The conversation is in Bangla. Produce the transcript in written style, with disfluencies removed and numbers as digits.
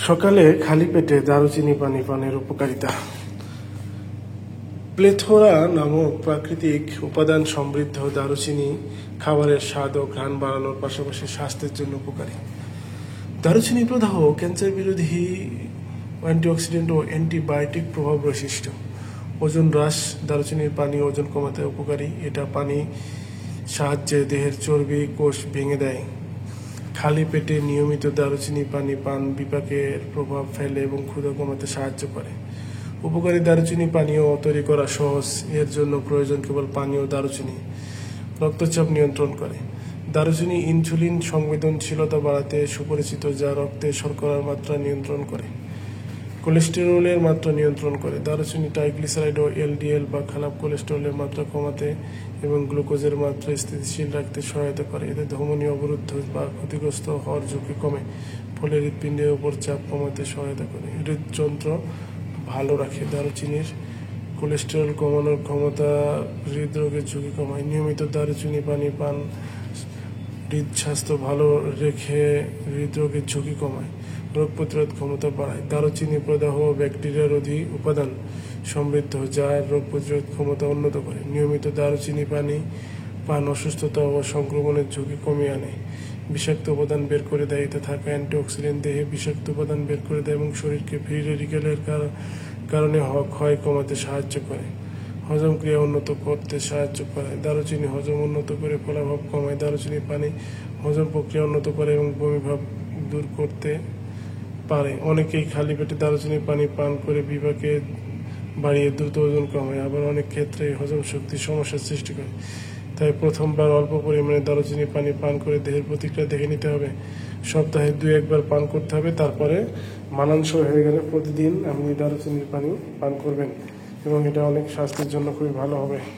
সকালে খালি পেটে দারুচিনি পানি পানের উপকারিতা। প্লেথোরা নামক প্রাকৃতিক উপাদান সমৃদ্ধ দারুচিনি খাবারের স্বাদ ও ঘ্রাণ বাড়ানোর পাশাপাশি স্বাস্থ্যের জন্য উপকারী। দারুচিনি প্রদাহ ক্যান্সার বিরোধী, অ্যান্টিঅক্সিডেন্ট ও অ্যান্টিবায়োটিক প্রভাব বৈশিষ্ট্য। ওজন হ্রাস, দারুচিনির পানি ওজন কমাতে উপকারী। এটা পানি সাহায্যে দেহের চর্বি কোষ ভেঙে দেয়। খালি পেটে নিয়মিত দারুচিনি পানি পান বিপাকের প্রভাব ফেলে এবং ক্ষুধা কমাতে সাহায্য করে। উপকারী দারুচিনি পানীয় তৈরি করা সহজ, এর জন্য প্রয়োজন কেবল পানি ও দারুচিনি। রক্তচাপ নিয়ন্ত্রণ করে। দারুচিনি ইনসুলিন সংবেদনশীলতা বাড়াতে সুপরিচিত, যা রক্তে শর্করার মাত্রা নিয়ন্ত্রণ করে। কোলেস্টেরলের মাত্রা নিয়ন্ত্রণ করে। দারুচিনি ট্রাইগ্লিসারাইড ও এলডিএল বা খারাপ কোলেস্টেরলের মাত্রা কমাতে এবং গ্লুকোজের মাত্রা স্থিতিশীল রাখতে সহায়তা করে। এতে ধমনী অবরুদ্ধ বা ক্ষতিগ্রস্ত হওয়ার ঝুঁকি কমে, ফলে হৃৎপিণ্ডের উপর চাপ কমাতে সহায়তা করে। হৃদযন্ত্র ভালো রাখে। দারুচিনির কোলেস্টেরল কমানোর ক্ষমতা হৃদরোগের ঝুঁকি কমায়। নিয়মিত দারুচিনি পানি পান হৃদস্বাস্থ্য ভালো রেখে হৃদরোগের ঝুঁকি কমায়, রোগ প্রতিরোধ ক্ষমতা বাড়ায়। দারুচিনি প্রদাহ ব্যাকটেরিয়া রোধী উপাদান সমৃদ্ধ, যা রোগ প্রতিরোধ ক্ষমতা উন্নত করে। নিয়মিত দারুচিনি পানি পান অসুস্থতা ও সংক্রমণের ঝুঁকি কমিয়ে আনে। বিষাক্ত উপাদান বের করে দেয়। এতে থাকা অ্যান্টিঅক্সিডেন্ট দেহে বিষাক্ত উপাদান বের করে দেয় এবং শরীরকে ফ্রি রেডিক্যালের কারণে ক্ষয় কমাতে সাহায্য করে। হজম ক্রিয়া উন্নত করতে সাহায্য করে। দারুচিনি হজম উন্নত করে ফলাভাব কমায়। দারুচিনি পানি হজম প্রক্রিয়া উন্নত করে এবং বমিভাব দূর করতে পারে। অনেকেই খালি পেটে দারুচিনি পানি পান করে বিপাকে বাড়িয়ে দ্রুত ওজন কমায়, আবার অনেক ক্ষেত্রে হজম শক্তির সমস্যার সৃষ্টি করে। তাই প্রথমবার অল্প পরিমাণে দারুচিনি পানি পান করে দেহের প্রতিক্রিয়া দেখে নিতে হবে। সপ্তাহে 2-1 বার পান করতে হবে। তারপরে মানানসই হয়ে গেলে প্রতিদিন আপনি দারুচিনির পানি পান করবেন এবং এটা অনেক স্বাস্থ্যের জন্য খুবই ভালো হবে।